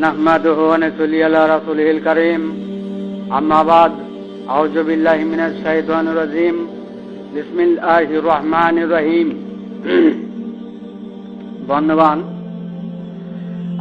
نحمده ونصلي على رسوله الكريم أما بعد أعوذ بالله من الشيطان الرجيم بسم الله الرحمن الرحيم বন্ধুগণ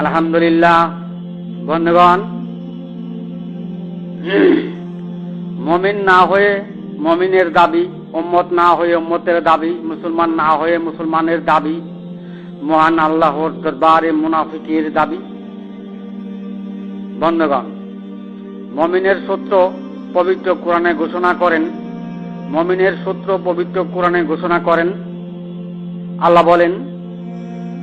আলহামদুলিল্লাহ বন্ধুগণ মুমিন না হয়ে মুমিনের দাবি, উম্মত না হয়ে উম্মতের দাবি, মুসলমান না হয়ে মুসলমানের দাবি, মহান আল্লাহর দরবারে মুনাফিকের দাবি। বন্ধুগণ, মুমিনের সূত্র পবিত্র কোরআনে ঘোষণা করেন, মুমিনের সূত্র পবিত্র কোরআনে ঘোষণা করেন, আল্লাহ বলেন,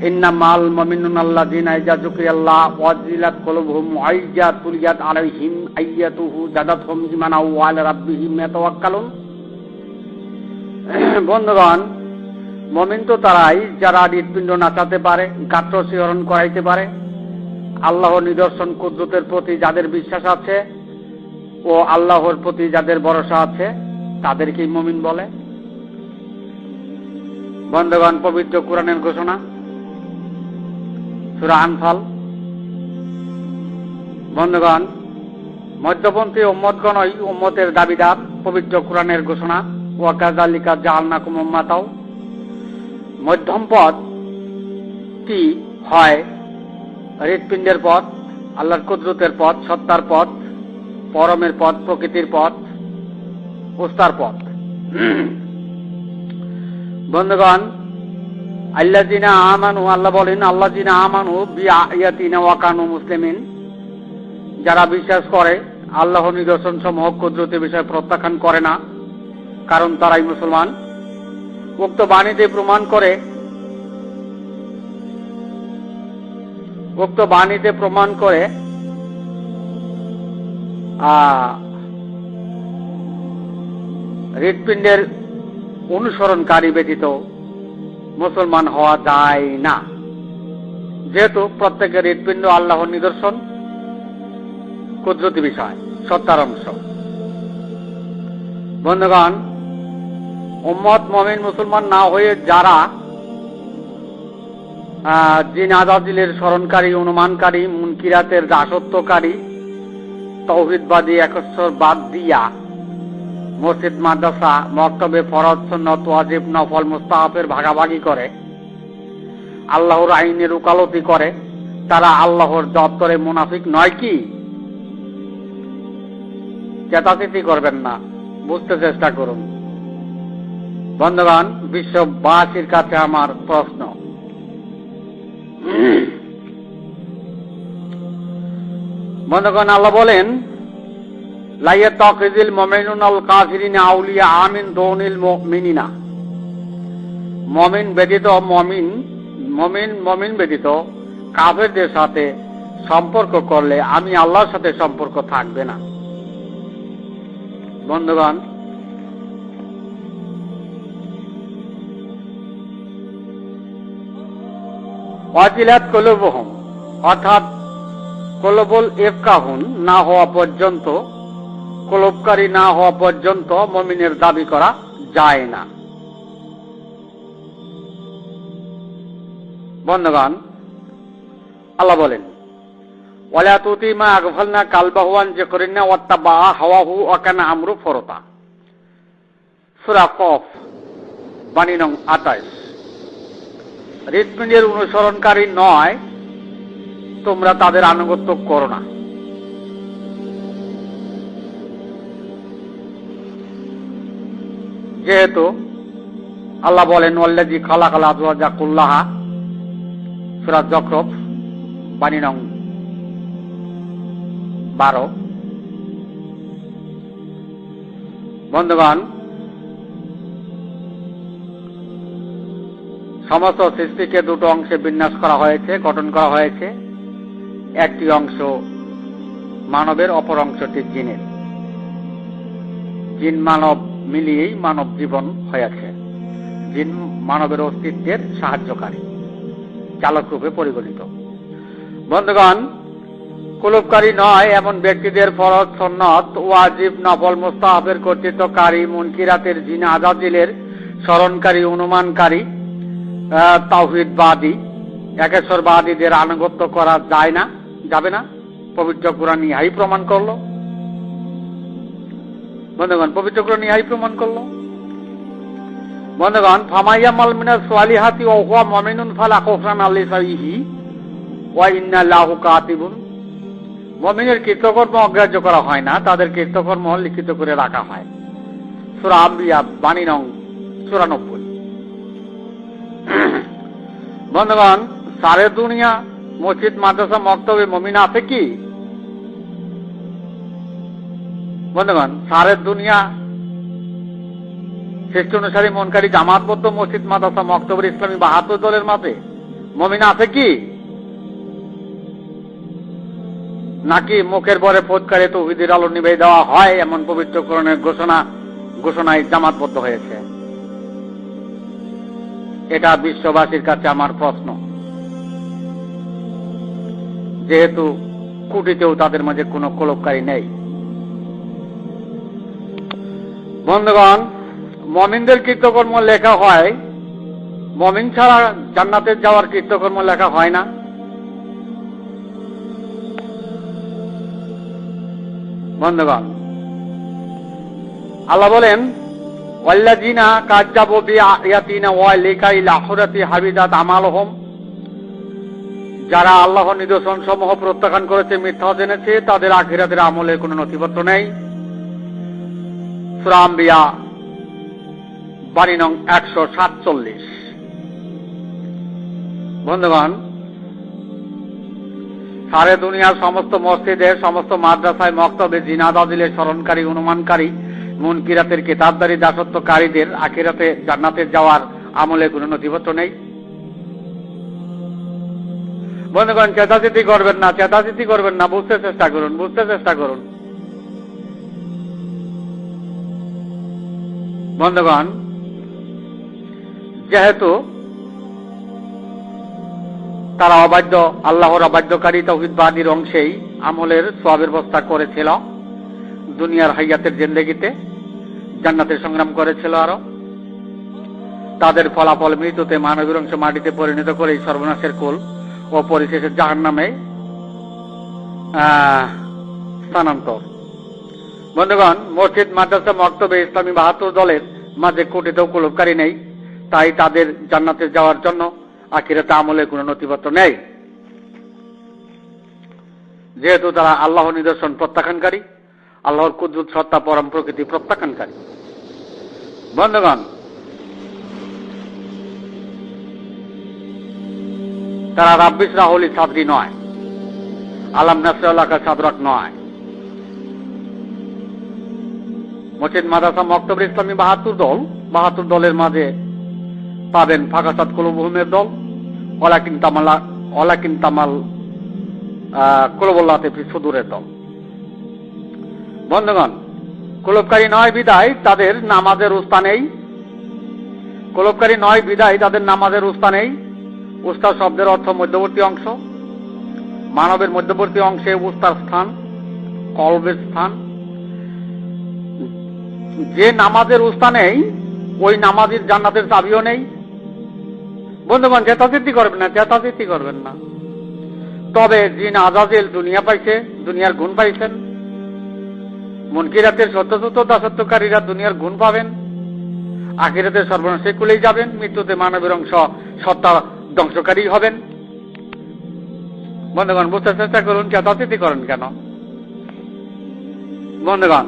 ইন্নামাল মুমিনুনা আল্লাযীনা ইযা যুকিরাল্লাহ ওয়াজিলাত কুলুবুহুম ওয়া ইযা তুলিয়াত আলাইহিম আয়াতুহু যাদাতহুম ঈমানা ওয়া আলা রাব্বিহিম ইয়াতাওয়াক্কালুন। বন্ধুগণ, মুমিন তো তারাই যারা হৃৎপিণ্ড নাচাতে পারে, গাত্র শিহরণ করাইতে পারে, আল্লাহর নিদর্শন কুদরতের প্রতি যাদের বিশ্বাস আছে ও আল্লাহর প্রতি যাদের ভরসা আছে তাদেরকেই মুমিন বলে। বন্ধুগণ, পবিত্র কোরআনের ঘোষণা সূরা আনফাল। বন্ধুগণ, মধ্যপন্থী উম্মতগণই উম্মতের দাবিদার। পবিত্র কোরআনের ঘোষণা, ওয়া কাযালিকা জাআলনাকুম উম্মাতাও। মধ্যম পথটি হয় হৃৎপিণ্ডের পথ, আল্লাহর কুদরতের পথ, সত্তার পথ, পরমের পথ, প্রকৃতির পথ, ওস্তার পথ। বন্ধুগণ, আল্লাযীনা আমানু, আল্লাহ বলেন, আল্লাযীনা আমানু বিআয়াতিনা ওয়া কানু মুসলিমিন, যারা বিশ্বাস করে আল্লাহর নিদর্শন সমূহ কুদরতের বিষয়ে প্রত্যাখ্যান করে না, কারণ তারাই মুসলমান। উক্ত বাণীতে প্রমাণ করে হৃৎপিণ্ডের অনুসরণকারী ব্যতীত মুসলমান হওয়া যায় না, যেহেতু প্রত্যেকের হৃৎপিণ্ড আল্লাহর নিদর্শন, কুদরতি বিষয়, সত্তার অংশ। বন্ধুগণ, উম্মত মুমিন মুসলমান না হয়ে যারা জিন আযাজিলের স্মরণকারী, অনুমানকারী, মুনকিরাতের দাসত্বকারী, তাওহীদবাদী, একশ্বর বাদ দিয়া মসজিদ, মাদ্রাসা, মক্তবে, ফরজ, সুন্নত, ওয়াজিব, নফল, মুস্তাহাবের ভাগাভাগি করে, আল্লাহর আইনের ওকালতি করে, তারা আল্লাহর দপ্তরে মুনাফিক নয় কি? চেতাচেতি করবেন না, বুঝতে চেষ্টা করুন। বন্ধুগণ, বিশ্ববাসীর কাছে আমার প্রশ্ন, বন্ধুগণ, আল্লাহ বলেন, লা ইয়াত্তাখিযুল মুমিনুনাল কাফিরিনা আউলিয়া মিন দুনিল মুমিনিনা। মুমিন ব্যতীত কাফেরদের সাথে সম্পর্ক করলে আমি আল্লাহর সাথে সম্পর্ক থাকবে না। বন্ধুগণ, ওয়াজিলাত কুলুবুহুম, অর্থাৎ কুলুবুল ইফকাহুন না হওয়া পর্যন্ত, কুলুবকারী না হওয়া পর্যন্ত মুমিনের দাবি করা যায় না। বন্ধুগণ, আল্লাহ বলেন, ওয়ালা তুতি মা আগফালনা কালবাহু আন যিকরিনা ওয়াত্তাবা হাওয়াহু ওয়া কানা আমরু ফুরতা। সূরা কফ, বাণী নং 28। হৃৎপিণ্ডের অনুসরণকারী নয় তোমরা তাদের আনুগত্য করো না। যেহেতু আল্লাহ বলেন, ওয়াল্লাযী খালাকাল আজওয়াজা কুল্লাহা, সূরা যুখরুফ, বাণী নং 12। বন্ধুগণ, সমস্ত সৃষ্টিকে দুটো অংশে বিন্যাস করা হয়েছে, গঠন করা হয়েছে। একটি অংশ মানবের, অপর অংশটি জিনের। জিন মানব মিলিয়েই মানব জীবন হয়েছে। জিন মানবের অস্তিত্বের সাহায্যকারী, চালক রূপে পরিগণিত। বন্ধুগণ, কুলুবকারী নয় এমন ব্যক্তিদের ফরজ, সুন্নত, ওয়াজিব, নফল, মুস্তাহাবের কর্তৃত্বকারী, মুনকিরাতের, জিন আযাজিলের স্মরণকারী, অনুমানকারী, তাওহীদবাদী, একেশ্বরবাদীদের আনুগত্য করা যায় না। যাবে না? পবিত্র কোরআন ইহাই প্রমাণ করলো। বন্ধুগণ, পবিত্র কোরআন ইহাই প্রমাণ করলো। বন্ধুগণ, ফামাইয়ামাল মিনাস সালিহাতি ওয়া হুয়া মুমিনুন ফালা খাউফুন আলাইহি ওয়া ইন্না লাহু কাতিবুন। মুমিনের কৃতকর্ম অগ্রাহ্য করা হয় না, তাদের কৃতকর্ম লিখিত করে রাখা হয়। সূরা আম্বিয়া বাণী নং 94। বন্ধুগণ, সারে দুনিয়া মসজিদ মাদ্রাসা মক্তবে মুমিন আছে কি? বন্ধুগণ, সারে দুনিয়া শ্রেষ্ঠ অনুসারী মনকারী জামাতবদ্ধ মসজিদ মাদ্রাসা মক্তবের ইসলামী 72 দলের মাঝে মুমিন আছে কি? নাকি মুখের বরে ফোৎকারে তৌহিদের আলো নিভিয়ে দেওয়া হয় এমন পবিত্র কোরআনের ঘোষণায় জামাতবদ্ধ হয়েছে? এটা বিশ্ববাসীর কাছে আমার প্রশ্ন, যেহেতু কুটিতেও তাদের মাঝে কোনো কলবকারী নেই। বন্ধুগণ, মুমিনদের কৃতকর্ম লেখা হয়, মুমিন ছাড়া জান্নাতে যাওয়ার কৃতকর্ম লেখা হয় না। বন্ধুগণ, আল্লাহ বলেন, ওয়াল্লাযিনা কাযযাবু বিআয়াতিনা ওয়া লিকাইল আখিরাতি হাবিদাত আমালুহুম। যারা আল্লাহর নিদর্শন সমূহ প্রত্যাখ্যান করেছে, মিথ্যা জেনেছে, তাদের আখিরাতের আমলের কোনো নথিপত্র নেই। সূরা আম্বিয়া বাণী নং 147। বন্ধুগণ, সারে দুনিয়ার সমস্ত মসজিদে, সমস্ত মাদ্রাসায়, মক্তবে জিনাদাদিলের স্মরণকারী, অনুমানকারী, মুনকিরাতের কিতাবদারী দাসত্বকারীদের আখিরাতে জান্নাতে যাওয়ার আমলে কোনো নথিপত্র নেই। বন্ধুগণ, চেতাচিতি করবেন না, চেতাচিতি করবেন না, বুঝতে চেষ্টা করুন, বুঝতে চেষ্টা করুন। বন্ধুগণ, যেহেতু তারা অবাধ্য, আল্লাহর অবাধ্যকারী তাওহীদবাদীর অংশেই আমলের সওয়াবের ব্যবস্থা করেছিল, দুনিয়ার হায়াতের জিন্দেগিতে জান্নাতের সংগ্রাম করেছিল, আরো তাদের ফলাফল মৃত্যুতে মানবের অংশ মাটিতে পরিণত করে সর্বনাশের কুল ও পরিশেষে জাহান্নামে স্থানান্তর। বন্ধুগণ, মসজিদ মাদ্রাসা মক্তবে ইসলামী 72 দলের মাঝে কোটিতেও কলবকারী নেই, তাই তাদের জান্নাতে যাওয়ার জন্য আখিরাতে আমলে কোনো নথিপত্র নেই, যেহেতু তারা আল্লাহর নিদর্শন প্রত্যাখ্যানকারী, আল্লাহর কুদরত সত্তা পরম প্রকৃতি প্রত্যাখ্যানকারী। বন্ধুগণ, তারা রাব্বিস রাহুলি ছাত্রী নয়, আলাম নাসরাল্লাহ ছাত্রক নয়। মসজিদ মাদ্রাসা মক্তবের ইসলামী 72 দলের মাঝে পাবেন ফাকাসাত কুলুবুহুমের দল, ওয়ালাকিন তামাল কুলুবুল্লাহি ফি সুদুরের দল। বন্ধুগণ, কলবকারী নয় বিদায় তাদের নামাজের উস্তা নেই, কলবকারী নয় বিদায় তাদের নামাজের উস্তা নেই। উস্তা শব্দের অর্থ মধ্যবর্তী অংশ, মানবের মধ্যবর্তী অংশে উস্তার স্থান, কলবের স্থান। যে নামাজের উস্তা নেই, ওই নামাজের জান্নাতের চাবিও নেই। বন্ধুগণ, চেতাচিতি করবেন না, চেতাচিতি করবেন না। তবে জিন আজাজিল দুনিয়া পাইছে, দুনিয়ার গুণ পাইছেন। মুনকিরাতের সত্যযুক্ত দাসত্বকারীরা দুনিয়ার গুণ পাবেন, আখিরাতে সর্বনাশে কুলেই যাবেন, মৃত্যুতে মানবের অংশ সত্তা ধ্বংসকারী হবেন। বন্ধুগণ, বুঝতে চেষ্টা করুন, চেতাচিতি করেন কেন? বন্ধুগণ,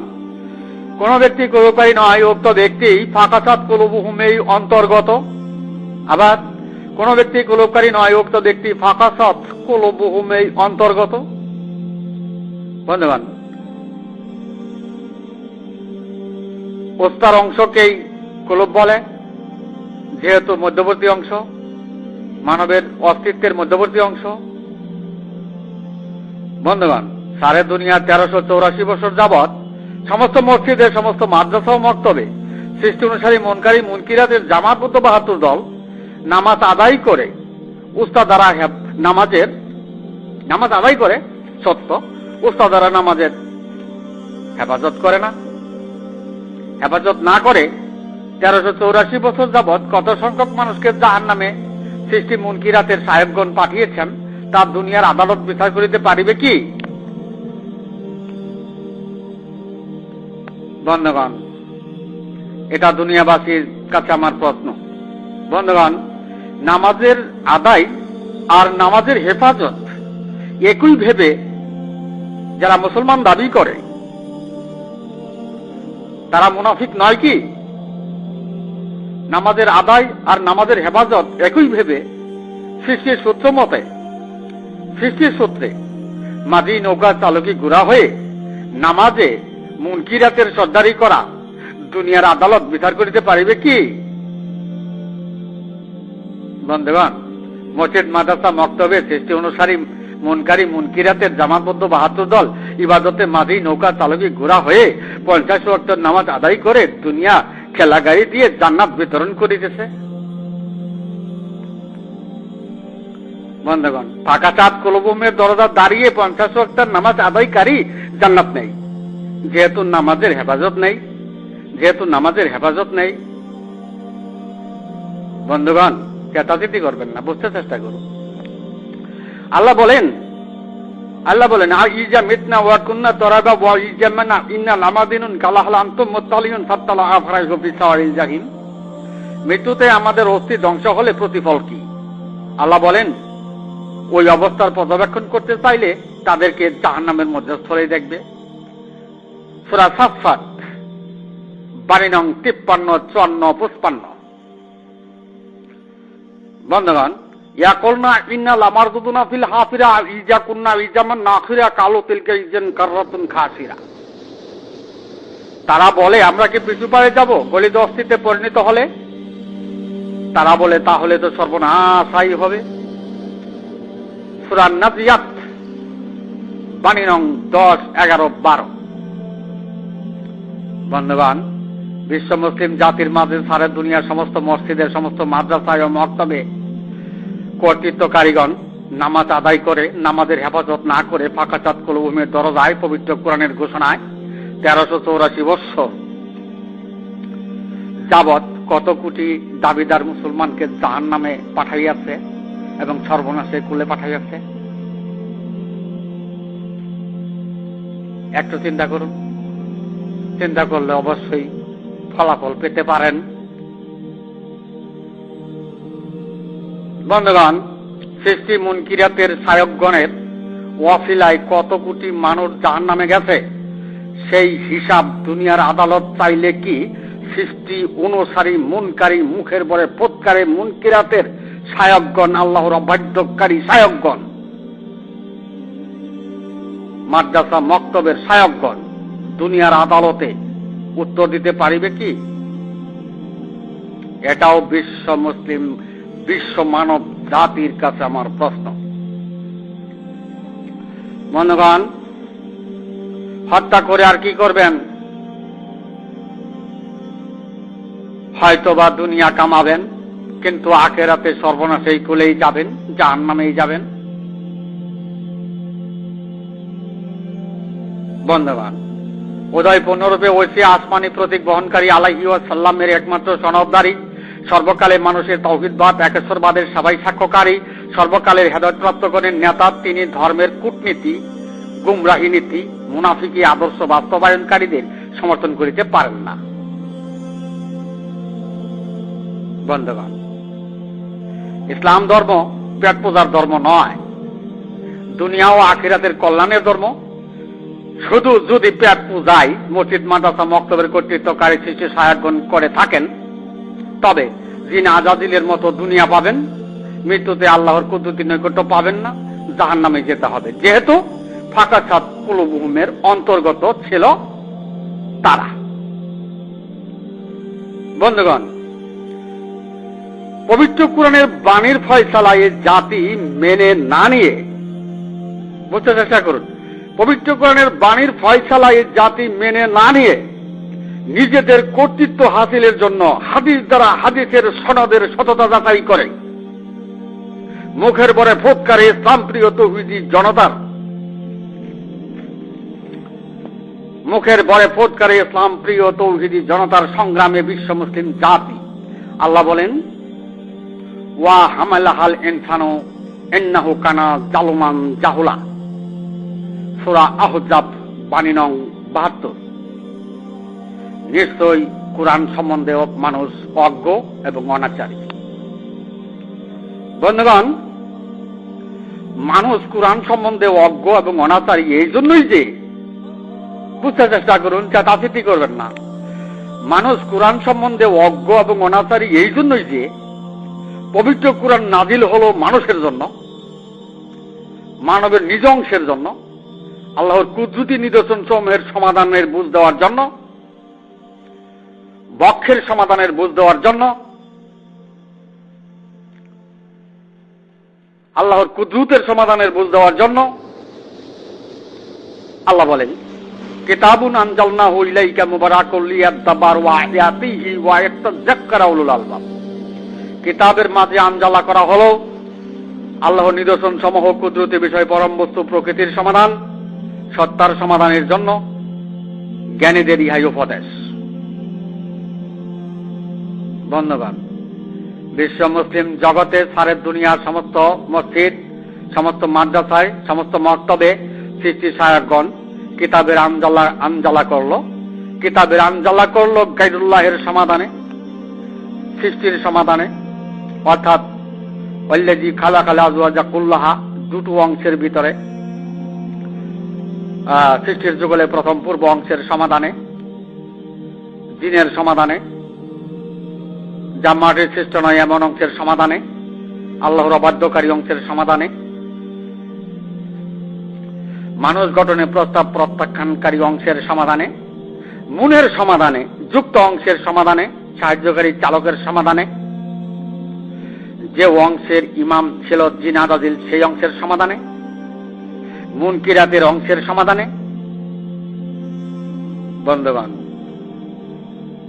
কোন ব্যক্তি কলবকারী নয়, উক্ত ব্যক্তি ফাকাসাত কুলুবুহুমের অন্তর্গত। আবার কোন ব্যক্তি কলবকারী নয়, উক্ত ব্যক্তি ফাকাসাত কুলুবুহুমের অন্তর্গত। বন্ধুগণ, উস্তার অংশকেই কলব বলে, যেহেতু মধ্যবর্তী অংশ, মানবের অস্তিত্বের মধ্যবর্তী অংশ। বন্ধুগণ, সারে দুনিয়া 1384 বছর যাবৎ সমস্ত মসজিদে, সমস্ত মাদ্রাসা ও মক্তবে সৃষ্টি অনুসারী মনকারী মুনকিরাতের জামাতবদ্ধ 72 দল নামাজ আদায় করে, উস্তাদ দ্বারা নামাজ আদায় করে সত্য, উস্তাদ দ্বারা নামাজের হেফাজত করে না। হেফাজত না করে 1384 বছর যাবৎ কত সংখ্যক মানুষকে জাহান্নামে সৃষ্টি মুনকিরাতের সাহেবগণ পাঠিয়েছেন, তা দুনিয়ার আদালত বিচার করিতে পারিবে কি? বন্ধুগণ, এটা দুনিয়াবাসীর কাছে আমার প্রশ্ন। বন্ধুগণ, নামাজের আদায় আর নামাজের হেফাজত একই ভেবে যারা মুসলমান দাবি করে তারা মুনাফিক নয় কি? নামাজের আদায় আর নামাজের হেফাজত একই ভেবে সৃষ্টির সূত্র মতে, সৃষ্টির সূত্রে মাঝি নৌকা চালকি ঘোড়া হয়ে নামাজে মুনকিরাতের সর্দারি করা দুনিয়ার আদালত বিচার করিতে পারিবে কি? বন্ধুগণ, মসজিদ মাদ্রাসা মক্তবে সৃষ্টি অনুসারী মুনকারী মুনকিরাতের জামাতবদ্ধ ৭২ দল ইবাদতে মাঝি নৌকা চালকি ঘোড়া হয়ে ৫০ ওয়াক্ত নামাজ আদায় করে দুনিয়া খেলা গাড়ি দিয়ে জান্নাত বিতরণ করিতেছে। বন্ধুগণ, ফাঁকা চাঁদ কলবুমের দরজা দাঁড়িয়ে ৫০ ওয়াক্ত নামাজ আদায়কারী জান্নাত নেই, যেহেতু নামাজের হেফাজত নেই, যেহেতু নামাজের হেফাজত নেই। বন্ধুগণ, কেতাচিতি করবেন না, বুঝতে চেষ্টা করুন। আল্লাহ বলেন ইজা মিতনা ওয়া কুন্না তরাবা ওয়া ইজামানা ইন্না লামাদিনুন কালাহাল আনতুম মুত্তালিউন ফাত্তালা আফরাইহু ফি সাওয়ারিল জাহিম। মৃত্যুতে আমাদের অস্থি ধ্বংস হলে প্রতিফল কি? আল্লাহ বলেন, ওই অবস্থার পর্যবেক্ষণ করতে চাইলে তাদেরকে জাহান্নামের মধ্যস্থলে দেখবে। সূরা সাফফাত ১২ নং ৫৩, ৫৪, ৫৫। বন্ধুগণ, ইয়াকুলনা ইন্না লামারদুদুনা ফিল হাফিরা ইজা কুন্না ইজামান নাখিরা কালো তিলকা ইজান কাররাতুন খাসিরা। তারা বলে, আমরা কি পিছু পায়ে যাব গলিত অস্থিতে পরিণত হলে? তারা বলে, তাহলে তো সর্বনাশাই হবে। সূরা নাজিয়াত ১২ নং ১০, ১১, ১২। বন্ধুগণ, বিশ্ব মুসলিম জাতির মাঝে সারা দুনিয়ার সমস্ত মসজিদের, সমস্ত মাদ্রাসায় ও মক্তবে কর্তৃত্বকারীগণ নামাজ আদায় করে নামাজের হেফাজত না করে ফাঁকা চাঁদ কলভূমির দরজায় পবিত্র কোরআনের ঘোষণায় ১৩৮৪ বৎসর যাবৎ কত কোটি দাবিদার মুসলমানকে জাহান্নামে পাঠাইয়াছে এবং সর্বনাশে কুলে পাঠাইয়াছে। একটু চিন্তা করুন, চিন্তা করলে অবশ্যই ফলাফল পেতে পারেন। বন্ধুগণ, সৃষ্টি মুনকিরাতের সায়কগণের ওয়াসিলায় কত কোটি মানুষ জাহান্নামে গেছে, সেই হিসাব দুনিয়ার আদালত চাইলে কি সৃষ্টি অনুসারী মুনকারী মুখের বরে ফৎকারে মুনকিরাতের সায়কগণ, আল্লাহর অবাধ্যকারী সায়কগণ, মাদ্রাসা মক্তবের সায়কগণ দুনিয়ার আদালতে উত্তর দিতে পারিবে কি? এটাও বিশ্ব মানব জাতির কাছে আমার প্রশ্ন। বন্ধুগণ, হত্যা করে আর কি করবেন? হয়তোবা দুনিয়া কামাবেন, কিন্তু আখিরাতে সর্বনাশেই কুলেই যাবেন, জাহান্নামেই যাবেন। বন্ধুগণ, উদয় পূর্ণরূপে ঐশী আসমানি প্রতীক বহনকারী আলাইহি ওয়াসাল্লামের একমাত্র সনদদারী, সর্বকালে মানুষের তাওহীদবাদ একেশ্বরবাদের সবাই সাক্ষ্যকারী, সর্বকালের হেদায়েতপ্রাপ্তগণের নেতা তিনি ধর্মের কূটনীতি, গুমরাহী নীতি, মুনাফিকি আদর্শ বাস্তবায়নকারীদের সমর্থন করিতে পারেন না। বন্ধুগণ, ইসলাম ধর্ম পেট পূজার ধর্ম নয়, দুনিয়া ও আখিরাতের কল্যাণের ধর্ম। শুধু যদি পেট পূজায় মসজিদ মাদ্রাসা মক্তবের কর্তৃত্বকারী শিশু সায়কগণ করে থাকেন, তবে জিনা আজাদিলের মতো দুনিয়া পাবেন, মৃত্যুতে আল্লাহর কুদরতি নৈকট্য পাবেন না, জাহান্নামে যেতে হবে, যেহেতু ফাঁকা ছাদ কুলুবুহুমের অন্তর্গত ছিল তারা। বন্ধুগণ, পবিত্র কোরআনের বাণীর ফয়সালায় জাতি মেনে না নিয়ে, বুঝতে চেষ্টা করুন, পবিত্র কোরআনের বাণীর ফয়সালায় জাতি মেনে না নিয়ে নিজেদের কর্তৃত্ব হাসিলের জন্য হাদিস দ্বারা হাদিসের সনদের সততা যাচাই করে মুখের বরে ফৎকারে ইসলাম প্রিয় তৌহিদি জনতার, মুখের বরে ফৎকারে ইসলাম প্রিয় তৌহিদি জনতার সংগ্রামে বিশ্ব মুসলিম জাতি, আল্লাহ বলেন, ওয়া হামালাহাল ইনসানু ইন্নাহু কানা জালুমান জাহুলা, সূরা আহজাব বাণী নং 72। নিশ্চয়ই কুরআন সম্বন্ধে মানুষ অজ্ঞ এবং অনাচারী। বন্ধুগণ, মানুষ কুরআন সম্বন্ধে অজ্ঞ এবং অনাচারী এই জন্যই যে, বুঝতে চেষ্টা করুন, চাতাচিতি করবেন না। মানুষ কুরআন সম্বন্ধে অজ্ঞ এবং অনাচারী এই জন্যই যে পবিত্র কুরআন নাজিল হলো মানুষের জন্য, মানবের নিজ অংশের জন্য, আল্লাহর কুদরতি নিদর্শন সমূহের সমাধানের বুঝ দেওয়ার জন্য, বক্ষের সমাধানের বুঝ দেওয়ার জন্য, আল্লাহর কুদরতের সমাধানের বুঝ দেওয়ার জন্য। আল্লাহ বলেন, কিতাবুন আনজালনাহু ইলাইকা মুবারাকুল লিয়াদাব্বারু আয়াতিহি ওয়া ইয়াতাযাক্কারা উলুল আলবাব। কিতাবের মাঝে আনজালা করা হলো আল্লাহর নিদর্শন সমূহ, কুদরতি বিষয়, পরম বস্তু, প্রকৃতির সমাধান, সত্তার সমাধানের জন্য জ্ঞানীদের ইহাই উপদেশ। বন্ধুগণ, বিশ্ব মুসলিম জগতে সারের দুনিয়ার সমস্ত মসজিদ, সমস্ত মাদ্রাসায়, সমস্ত মক্তবে সৃষ্টি সায়কগণ কিতাবের আনজালা করলো। কিতাবের আনজালা করলো গায়রুল্লাহের সমাধানে, সৃষ্টির সমাধানে, অর্থাৎ ওয়াল্লাযী খালাকাল আযওয়াজা কুল্লাহা, দুটো অংশের ভিতরে সৃষ্টির যুগলে প্রথম পূর্ব অংশের সমাধানে, জিনের সমাধানে, যা মাটির সৃষ্ট নয় এমন অংশের সমাধানে, আল্লাহর অবাধ্যকারী অংশের সমাধানে, মানুষ গঠনে প্রস্তাব প্রত্যাখ্যানকারী অংশের সমাধানে, মুনের সমাধানে, যুক্ত অংশের সমাধানে, সাহায্যকারী চালকের সমাধানে, যে অংশের ইমাম ছিল জিনাদাজিল সেই অংশের সমাধানে, মুনকিরাতের অংশের সমাধানে। বন্ধুগণ,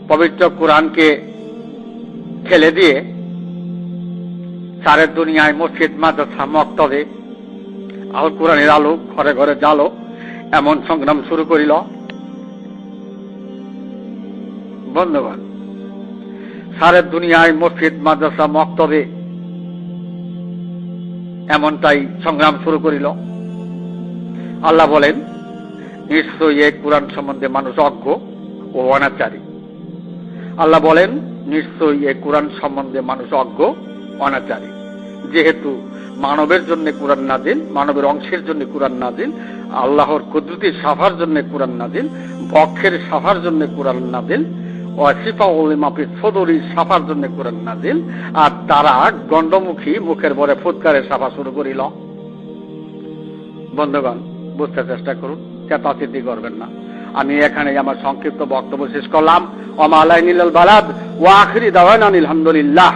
পবিত্র কুরআনকে ঠেলে দিয়ে সারের দুনিয়ায় মসজিদ, মাদ্রাসা, মক্তবে আল কোরআনের আলো ঘরে ঘরে জ্বালো এমন সংগ্রাম শুরু করিল। বন্ধুগণ, সারের দুনিয়ায় মসজিদ, মাদ্রাসা, মক্তবে এমনটাই সংগ্রাম শুরু করিল। আল্লাহ বলেন, নিশ্চয়ই এই কুরআন সম্বন্ধে মানুষ অজ্ঞ ও অনাচারী। আল্লাহ বলেন, নিশ্চয়ই এই কুরআন সম্বন্ধে মানুষ অজ্ঞ, অনাচারী। যেহেতু মানবের জন্য কুরআন নাজিল, মানবের অংশের জন্য কুরআন নাজিল, আল্লাহর কুদরতি সাফার জন্য কুরআন নাজিল, বক্ষের সাফার জন্য কুরআন নাজিল, ওয়াসিফাউল মাফিস সদরি সাফার জন্য কুরআন নাজিল, আর তারা গণ্ডমুখী মুখের ভরে ফুৎকারের সাফা শুরু করিল। বন্ধুগণ, বুঝতে চেষ্টা করুন, চেতাচিতি করবেন না। আমি এখানে আমার সংক্ষিপ্ত বক্তব্য শেষ করলাম। ওয়া মা আলাইনা ইল্লাল বালাগ ওয়া আখিরি দাওয়ানা আলহামদুলিল্লাহ।